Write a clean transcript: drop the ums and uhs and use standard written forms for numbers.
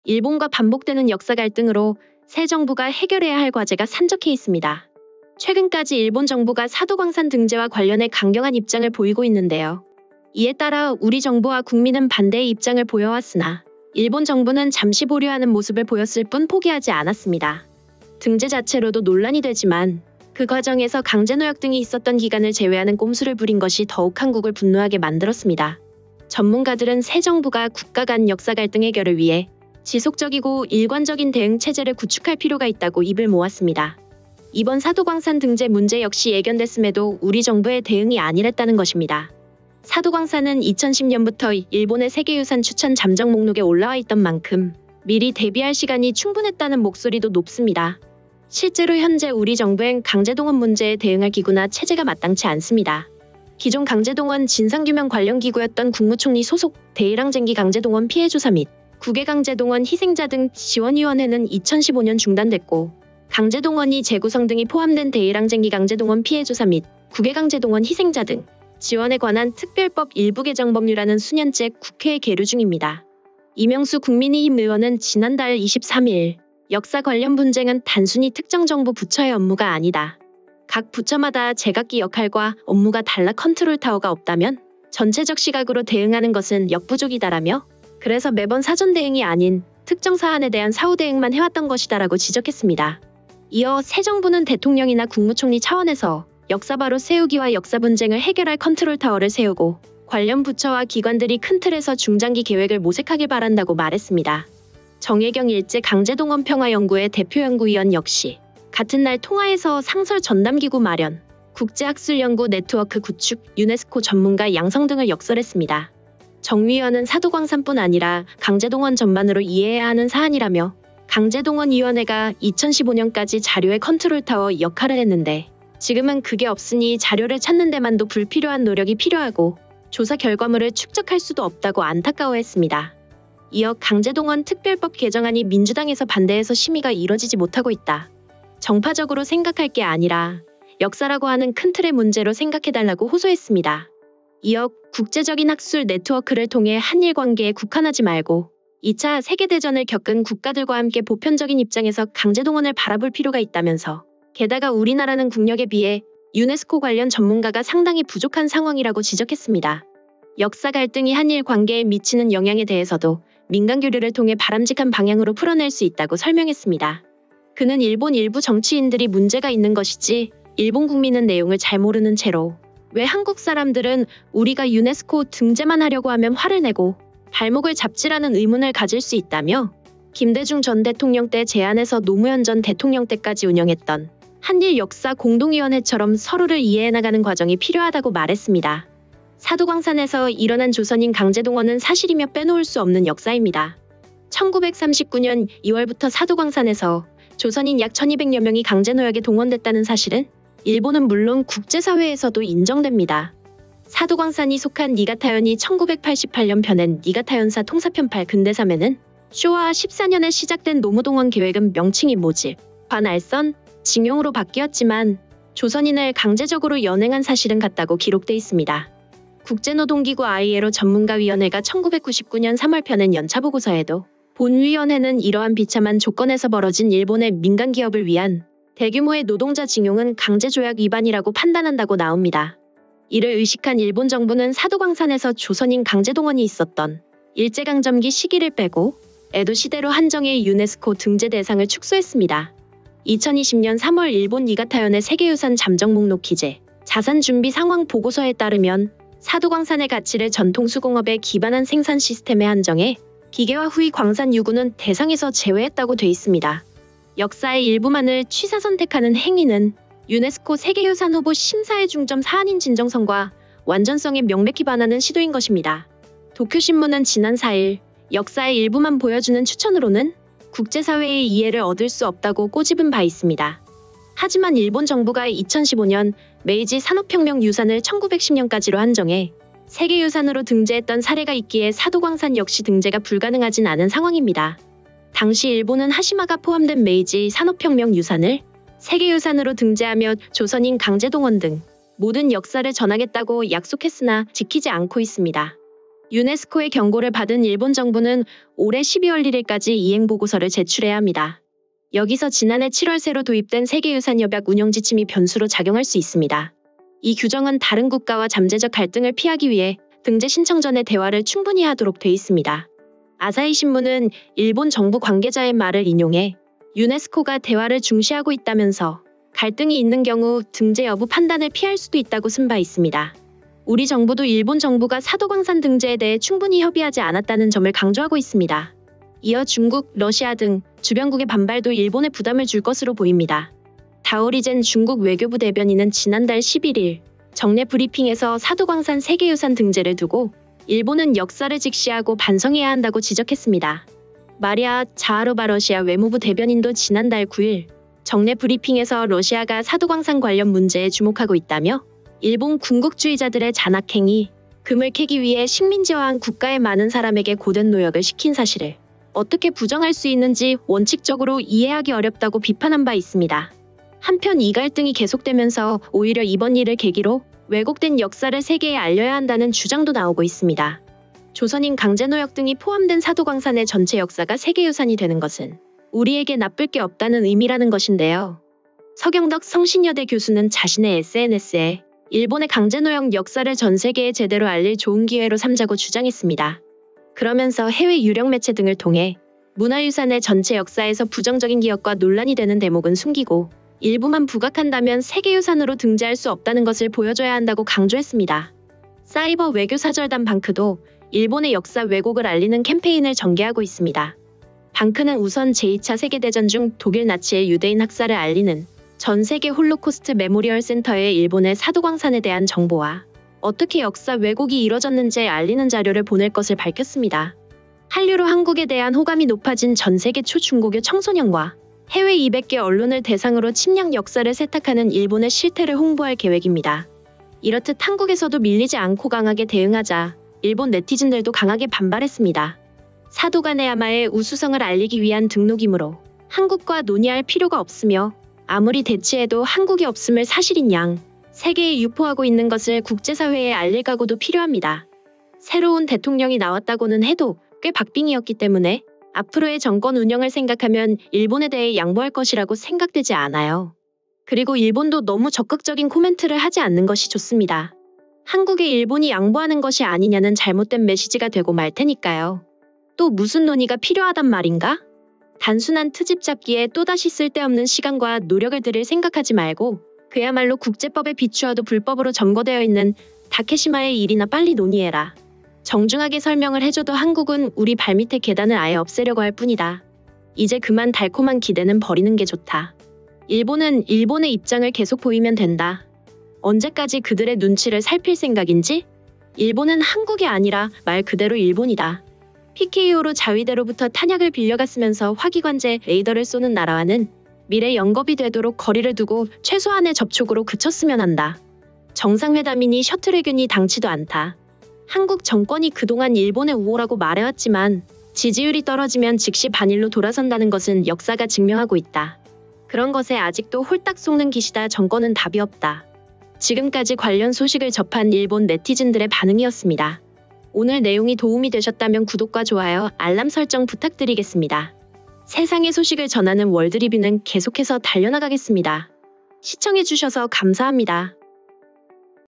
일본과 반복되는 역사 갈등으로 새 정부가 해결해야 할 과제가 산적해 있습니다. 최근까지 일본 정부가 사도광산 등재와 관련해 강경한 입장을 보이고 있는데요. 이에 따라 우리 정부와 국민은 반대의 입장을 보여왔으나 일본 정부는 잠시 보류하는 모습을 보였을 뿐 포기하지 않았습니다. 등재 자체로도 논란이 되지만 그 과정에서 강제노역 등이 있었던 기간을 제외하는 꼼수를 부린 것이 더욱 한국을 분노하게 만들었습니다. 전문가들은 새 정부가 국가 간 역사 갈등 해결을 위해 지속적이고 일관적인 대응 체제를 구축할 필요가 있다고 입을 모았습니다. 이번 사도광산 등재 문제 역시 예견됐음에도 우리 정부의 대응이 아니랬다는 것입니다. 사도광산은 2010년부터 일본의 세계유산 추천 잠정 목록에 올라와 있던 만큼 미리 대비할 시간이 충분했다는 목소리도 높습니다. 실제로 현재 우리 정부엔 강제동원 문제에 대응할 기구나 체제가 마땅치 않습니다. 기존 강제동원 진상규명 관련 기구였던 국무총리 소속 대일항쟁기 강제동원 피해조사 및 국외강제동원 희생자 등 지원위원회는 2015년 중단됐고, 강제동원이 재구성 등이 포함된 대일항쟁기 강제동원 피해조사 및 국외강제동원 희생자 등 지원에 관한 특별법 일부 개정 법률안은 수년째 국회에 계류 중입니다. 이명수 국민의힘 의원은 지난달 23일 역사 관련 분쟁은 단순히 특정 정부 부처의 업무가 아니다. 각 부처마다 제각기 역할과 업무가 달라 컨트롤 타워가 없다면 전체적 시각으로 대응하는 것은 역부족이다라며 그래서 매번 사전 대응이 아닌 특정 사안에 대한 사후 대응만 해왔던 것이다라고 지적했습니다. 이어 새 정부는 대통령이나 국무총리 차원에서 역사바로 세우기와 역사 분쟁을 해결할 컨트롤 타워를 세우고 관련 부처와 기관들이 큰 틀에서 중장기 계획을 모색하길 바란다고 말했습니다. 정혜경 일제 강제동원 평화연구회 대표연구위원 역시 같은 날 통화에서 상설 전담기구 마련, 국제학술연구 네트워크 구축, 유네스코 전문가 양성 등을 역설했습니다. 정 위원은 사도광산뿐 아니라 강제동원 전반으로 이해해야 하는 사안이라며 강제동원위원회가 2015년까지 자료의 컨트롤타워 역할을 했는데 지금은 그게 없으니 자료를 찾는 데만도 불필요한 노력이 필요하고 조사 결과물을 축적할 수도 없다고 안타까워했습니다. 이어 강제동원 특별법 개정안이 민주당에서 반대해서 심의가 이뤄지지 못하고 있다. 정파적으로 생각할 게 아니라 역사라고 하는 큰 틀의 문제로 생각해달라고 호소했습니다. 이어 국제적인 학술 네트워크를 통해 한일 관계에 국한하지 말고 2차 세계대전을 겪은 국가들과 함께 보편적인 입장에서 강제동원을 바라볼 필요가 있다면서 게다가 우리나라는 국력에 비해 유네스코 관련 전문가가 상당히 부족한 상황이라고 지적했습니다. 역사 갈등이 한일 관계에 미치는 영향에 대해서도 민간 교류를 통해 바람직한 방향으로 풀어낼 수 있다고 설명했습니다. 그는 일본 일부 정치인들이 문제가 있는 것이지 일본 국민은 내용을 잘 모르는 채로 왜 한국 사람들은 우리가 유네스코 등재만 하려고 하면 화를 내고 발목을 잡지라는 의문을 가질 수 있다며 김대중 전 대통령 때 제안해서 노무현 전 대통령 때까지 운영했던 한일 역사 공동위원회처럼 서로를 이해해 나가는 과정이 필요하다고 말했습니다. 사도광산에서 일어난 조선인 강제동원은 사실이며 빼놓을 수 없는 역사입니다. 1939년 2월부터 사도광산에서 조선인 약 1200여 명이 강제노역에 동원됐다는 사실은 일본은 물론 국제사회에서도 인정됩니다. 사도광산이 속한 니가타현이 1988년 펴낸 니가타현사 통사편 8 근대3에는 쇼와 14년에 시작된 노무동원 계획은 명칭이 모집, 관알선, 징용으로 바뀌었지만 조선인을 강제적으로 연행한 사실은 같다고 기록돼 있습니다. 국제노동기구 ILO 전문가위원회가 1999년 3월 펴낸 연차보고서에도 본위원회는 이러한 비참한 조건에서 벌어진 일본의 민간기업을 위한 대규모의 노동자 징용은 강제조약 위반이라고 판단한다고 나옵니다. 이를 의식한 일본 정부는 사도광산에서 조선인 강제동원이 있었던 일제강점기 시기를 빼고 에도 시대로 한정해 유네스코 등재 대상을 축소했습니다. 2020년 3월 일본 니가타현의 세계유산 잠정 목록 기재, 자산준비 상황 보고서에 따르면 사도광산의 가치를 전통수공업에 기반한 생산 시스템에 한정해 기계화 후의 광산 유구는 대상에서 제외했다고 돼 있습니다. 역사의 일부만을 취사 선택하는 행위는 유네스코 세계유산 후보 심사의 중점 사안인 진정성과 완전성에 명백히 반하는 시도인 것입니다. 도쿄신문은 지난 4일 역사의 일부만 보여주는 추천으로는 국제사회의 이해를 얻을 수 없다고 꼬집은 바 있습니다. 하지만 일본 정부가 2015년 메이지 산업혁명 유산을 1910년까지로 한정해 세계유산으로 등재했던 사례가 있기에 사도광산 역시 등재가 불가능하진 않은 상황입니다. 당시 일본은 하시마가 포함된 메이지 산업혁명 유산을 세계유산으로 등재하며 조선인 강제동원 등 모든 역사를 전하겠다고 약속했으나 지키지 않고 있습니다. 유네스코의 경고를 받은 일본 정부는 올해 12월 1일까지 이행 보고서를 제출해야 합니다. 여기서 지난해 7월 새로 도입된 세계유산협약 운영 지침이 변수로 작용할 수 있습니다. 이 규정은 다른 국가와 잠재적 갈등을 피하기 위해 등재 신청 전에 대화를 충분히 하도록 돼 있습니다. 아사히 신문은 일본 정부 관계자의 말을 인용해 유네스코가 대화를 중시하고 있다면서 갈등이 있는 경우 등재 여부 판단을 피할 수도 있다고 쓴 바 있습니다. 우리 정부도 일본 정부가 사도광산 등재에 대해 충분히 협의하지 않았다는 점을 강조하고 있습니다. 이어 중국, 러시아 등 주변국의 반발도 일본에 부담을 줄 것으로 보입니다. 다오리젠 중국 외교부 대변인은 지난달 11일 정례 브리핑에서 사도광산 세계유산 등재를 두고 일본은 역사를 직시하고 반성해야 한다고 지적했습니다. 마리아 자하로바 러시아 외무부 대변인도 지난달 9일 정례 브리핑에서 러시아가 사도광산 관련 문제에 주목하고 있다며 일본 군국주의자들의 잔악행위, 금을 캐기 위해 식민지화한 국가의 많은 사람에게 고된 노역을 시킨 사실을 어떻게 부정할 수 있는지 원칙적으로 이해하기 어렵다고 비판한 바 있습니다. 한편 이 갈등이 계속되면서 오히려 이번 일을 계기로 왜곡된 역사를 세계에 알려야 한다는 주장도 나오고 있습니다. 조선인 강제노역 등이 포함된 사도광산의 전체 역사가 세계유산이 되는 것은 우리에게 나쁠 게 없다는 의미라는 것인데요. 서경덕 성신여대 교수는 자신의 SNS에 일본의 강제노역 역사를 전 세계에 제대로 알릴 좋은 기회로 삼자고 주장했습니다. 그러면서 해외 유력 매체 등을 통해 문화유산의 전체 역사에서 부정적인 기억과 논란이 되는 대목은 숨기고 일부만 부각한다면 세계유산으로 등재할 수 없다는 것을 보여줘야 한다고 강조했습니다. 사이버 외교사절단 방크도 일본의 역사 왜곡을 알리는 캠페인을 전개하고 있습니다. 방크는 우선 제2차 세계대전 중 독일 나치의 유대인 학살을 알리는 전 세계 홀로코스트 메모리얼 센터의 일본의 사도광산에 대한 정보와 어떻게 역사 왜곡이 이뤄졌는지 알리는 자료를 보낼 것을 밝혔습니다. 한류로 한국에 대한 호감이 높아진 전 세계 초중고교 청소년과 해외 200개 언론을 대상으로 침략 역사를 세탁하는 일본의 실태를 홍보할 계획입니다. 이렇듯 한국에서도 밀리지 않고 강하게 대응하자 일본 네티즌들도 강하게 반발했습니다. 사도가네야마의 우수성을 알리기 위한 등록이므로 한국과 논의할 필요가 없으며 아무리 대치해도 한국이 없음을 사실인 양 세계에 유포하고 있는 것을 국제사회에 알릴 각오도 필요합니다. 새로운 대통령이 나왔다고는 해도 꽤 박빙이었기 때문에 앞으로의 정권 운영을 생각하면 일본에 대해 양보할 것이라고 생각되지 않아요. 그리고 일본도 너무 적극적인 코멘트를 하지 않는 것이 좋습니다. 한국에 일본이 양보하는 것이 아니냐는 잘못된 메시지가 되고 말 테니까요. 또 무슨 논의가 필요하단 말인가? 단순한 트집 잡기에 또다시 쓸데없는 시간과 노력을 들일 생각하지 말고 그야말로 국제법에 비추어도 불법으로 점거되어 있는 다케시마의 일이나 빨리 논의해라. 정중하게 설명을 해줘도 한국은 우리 발밑에 계단을 아예 없애려고 할 뿐이다. 이제 그만 달콤한 기대는 버리는 게 좋다. 일본은 일본의 입장을 계속 보이면 된다. 언제까지 그들의 눈치를 살필 생각인지? 일본은 한국이 아니라 말 그대로 일본이다. PKO로 자위대로부터 탄약을 빌려갔으면서 화기관제 레이더를 쏘는 나라와는 미래 영겁이 되도록 거리를 두고 최소한의 접촉으로 그쳤으면 한다. 정상회담이니 셔틀외교니 당치도 않다. 한국 정권이 그동안 일본의 우호라고 말해왔지만 지지율이 떨어지면 즉시 반일로 돌아선다는 것은 역사가 증명하고 있다. 그런 것에 아직도 홀딱 속는 기시다 정권은 답이 없다. 지금까지 관련 소식을 접한 일본 네티즌들의 반응이었습니다. 오늘 내용이 도움이 되셨다면 구독과 좋아요, 알람 설정 부탁드리겠습니다. 세상의 소식을 전하는 월드리뷰는 계속해서 달려나가겠습니다. 시청해주셔서 감사합니다.